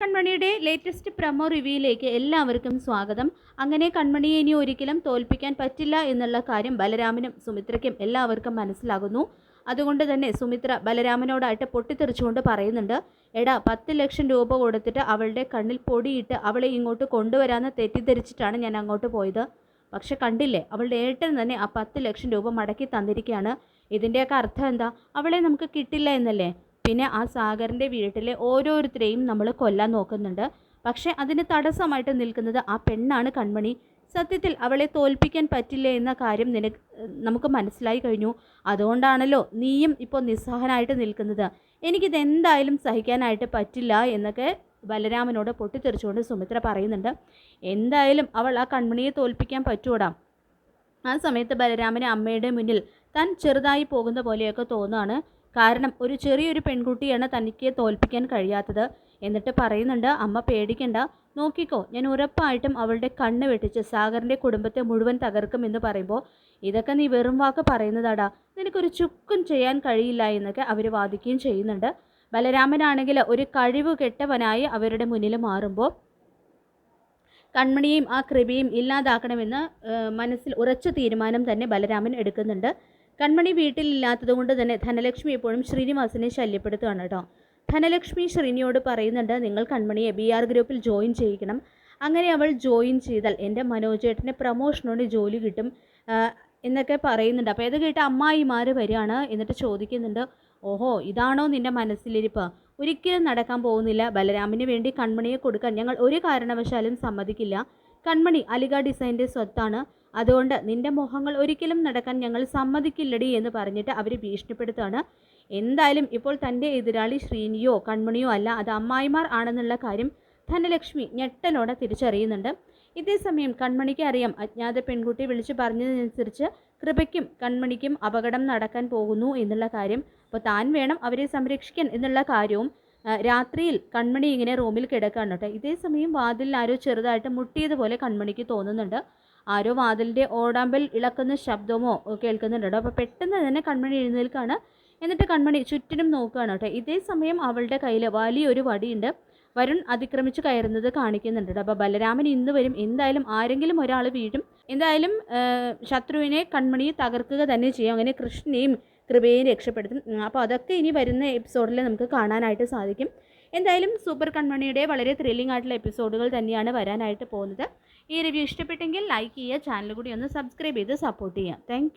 കൺമണിയുടെ latest promo റിവ്യൂയിലേക്ക് എല്ലാവർക്കും സ്വാഗതം. അങ്ങനെ കൺമണിയെ ഇനി ഒരിക്കലും തോൽപ്പിക്കാൻ പറ്റില്ല എന്നുള്ള കാര്യം ബലരാമനും സുമിത്രയ്ക്കും എല്ലാവർക്കും മനസ്സിലാകുന്നു. അതുകൊണ്ട് തന്നെ സുമിത്ര ബലരാമനോടായിട്ട് പൊട്ടിത്തെറിച്ചുകൊണ്ട് പറയുന്നുണ്ട്, എടാ 10 ലക്ഷം രൂപ കൊടുത്തിട്ട് അവളുടെ കണ്ണിൽ പൊടിയിട്ട് അവളെ ഇങ്ങോട്ട് കൊണ്ടുവരാമെന്ന് തെറ്റിദ്ധരിച്ചിട്ടാണ് ഞാൻ അങ്ങോട്ട് പോയത്. പക്ഷെ കണ്ടില്ലേ, അവളുടെ ഏട്ടൻ തന്നെ ആ 10 ലക്ഷം രൂപ മടക്കി തന്നിരിക്കുകയാണ്. ഇതിൻ്റെയൊക്കെ അർത്ഥം എന്താ? അവളെ നമുക്ക് കിട്ടില്ല എന്നല്ലേ? പിന്നെ ആ സാഗറിൻ്റെ വീട്ടിലെ ഓരോരുത്തരെയും നമ്മൾ കൊല്ലാൻ നോക്കുന്നുണ്ട്. പക്ഷേ അതിന് തടസ്സമായിട്ട് നിൽക്കുന്നത് ആ പെണ്ണാണ് കൺമണി. സത്യത്തിൽ അവളെ തോൽപ്പിക്കാൻ പറ്റില്ല എന്ന കാര്യം നമുക്ക് മനസ്സിലായി കഴിഞ്ഞു. അതുകൊണ്ടാണല്ലോ നീയും ഇപ്പോൾ നിസ്സഹനായിട്ട് നിൽക്കുന്നത്. എനിക്കിതെന്തായാലും സഹിക്കാനായിട്ട് പറ്റില്ല എന്നൊക്കെ ബലരാമനോട് പൊട്ടിത്തെറിച്ചുകൊണ്ട് സുമിത്ര പറയുന്നുണ്ട്. എന്തായാലും അവൾ ആ കൺമണിയെ തോൽപ്പിക്കാൻ പറ്റൂടാ. ആ സമയത്ത് ബലരാമന് അമ്മയുടെ മുന്നിൽ താൻ ചെറുതായി പോകുന്ന പോലെയൊക്കെ തോന്നുകയാണ്. കാരണം ഒരു ചെറിയൊരു പെൺകുട്ടിയാണ് തനിക്ക് തോൽപ്പിക്കാൻ കഴിയാത്തത്. എന്നിട്ട് പറയുന്നുണ്ട്, അമ്മ പേടിക്കണ്ട, നോക്കിക്കോ, ഞാൻ ഉറപ്പായിട്ടും അവളുടെ കണ്ണ് വെട്ടിച്ച് സാഗറിൻ്റെ കുടുംബത്തെ മുഴുവൻ തകർക്കും എന്ന് പറയുമ്പോൾ ഇതൊക്കെ നീ വെറും വാക്ക് പറയുന്നതാടാ, നിനക്കൊരു ചുക്കും ചെയ്യാൻ കഴിയില്ല എന്നൊക്കെ അവർ വാദിക്കുകയും ചെയ്യുന്നുണ്ട്. ബലരാമനാണെങ്കിൽ ഒരു കഴിവ് കെട്ടവനായി അവരുടെ മുന്നിൽ മാറുമ്പോൾ കൺമണിയെയും ആ കൃപയും ഇല്ലാതാക്കണമെന്ന് മനസ്സിൽ ഉറച്ച തീരുമാനം തന്നെ ബലരാമൻ എടുക്കുന്നുണ്ട്. കൺമണി വീട്ടിലില്ലാത്തത് കൊണ്ട് തന്നെ ധനലക്ഷ്മി എപ്പോഴും ശ്രീനിവാസനെ ശല്യപ്പെടുത്തുകയാണ് കേട്ടോ. ധനലക്ഷ്മി ശ്രീനിയോട് പറയുന്നുണ്ട്, നിങ്ങൾ കൺമണിയെ BR ഗ്രൂപ്പിൽ ജോയിൻ ചെയ്യിക്കണം. അങ്ങനെ അവൾ ജോയിൻ ചെയ്താൽ എൻ്റെ മനോജേട്ടന് പ്രമോഷനോട് ജോലി കിട്ടും എന്നൊക്കെ പറയുന്നുണ്ട്. അപ്പോൾ ഇത് കേട്ട് അമ്മായിമാർ വരികയാണ്. എന്നിട്ട് ചോദിക്കുന്നുണ്ട്, ഓഹോ, ഇതാണോ നിൻ്റെ മനസ്സിലിരിപ്പ്? ഒരിക്കലും നടക്കാൻ പോകുന്നില്ല. ബലരാമിന് വേണ്ടി കൺമണിയെ കൊടുക്കാൻ ഞങ്ങൾ ഒരു കാരണവശാലും സമ്മതിക്കില്ല. കൺമണി അലിഗ ഡിസൈൻ്റെ സ്വത്താണ്. അതുകൊണ്ട് നിൻ്റെ മോഹങ്ങൾ ഒരിക്കലും നടക്കാൻ ഞങ്ങൾ സമ്മതിക്കില്ലടി എന്ന് പറഞ്ഞിട്ട് അവർ ഭീഷണിപ്പെടുത്തുകയാണ്. എന്തായാലും ഇപ്പോൾ തൻ്റെ എതിരാളി ശ്രീനിയോ കൺമണിയോ അല്ല, അത് അമ്മായിമാർ ആണെന്നുള്ള കാര്യം ധനലക്ഷ്മി ഞെട്ടലോടെ തിരിച്ചറിയുന്നുണ്ട്. ഇതേസമയം കൺമണിക്ക് അറിയാം, അജ്ഞാത പെൺകുട്ടി വിളിച്ചു പറഞ്ഞതനുസരിച്ച് കൃപയ്ക്കും കൺമണിക്കും അപകടം നടക്കാൻ പോകുന്നു എന്നുള്ള കാര്യം. അപ്പോൾ താൻ വേണം അവരെ സംരക്ഷിക്കാൻ എന്നുള്ള കാര്യവും രാത്രിയിൽ കൺമണി ഇങ്ങനെ റൂമിൽ കിടക്കുകയാണ് കേട്ടോ. ഇതേസമയം വാതിലിൽ ആരോ ചെറുതായിട്ട് മുട്ടിയതുപോലെ കൺമണിക്ക് തോന്നുന്നുണ്ട്. ആരോ വാതിലിൻ്റെ ഓടാമ്പൽ ഇളക്കുന്ന ശബ്ദമോ കേൾക്കുന്നുണ്ട് കേട്ടോ. അപ്പോൾ പെട്ടെന്ന് തന്നെ കൺമണി എഴുന്നേൽക്കാണ്. എന്നിട്ട് കൺമണി ചുറ്റിനും നോക്കുകയാണ് കേട്ടോ. ഇതേസമയം അവളുടെ കയ്യിൽ വലിയൊരു വടിയുണ്ട്. വരുൺ അതിക്രമിച്ച് കയറുന്നത് കാണിക്കുന്നുണ്ട് കേട്ടോ. അപ്പോൾ ബലരാമൻ ഇന്ന് വരും, എന്തായാലും ആരെങ്കിലും ഒരാൾ വീഴും. എന്തായാലും ശത്രുവിനെ കൺമണിയെ തകർക്കുക തന്നെ ചെയ്യും. അങ്ങനെ കൃഷ്ണനെയും കൃപയെയും രക്ഷപ്പെടുത്തും. അപ്പോൾ അതൊക്കെ ഇനി വരുന്ന എപ്പിസോഡിൽ നമുക്ക് കാണാനായിട്ട് സാധിക്കും. എന്തായാലും സൂപ്പർ കൺമണിയുടെ വളരെ ത്രില്ലിംഗ് ആയിട്ടുള്ള എപ്പിസോഡുകൾ തന്നെയാണ് വരാനായിട്ട് പോകുന്നത്. ഈ റിവ്യൂ ഇഷ്ടപ്പെട്ടെങ്കിൽ ലൈക്ക് ചെയ്യുക, ചാനൽ കൂടി ഒന്ന് സബ്സ്ക്രൈബ് ചെയ്ത് സപ്പോർട്ട് ചെയ്യുക. താങ്ക്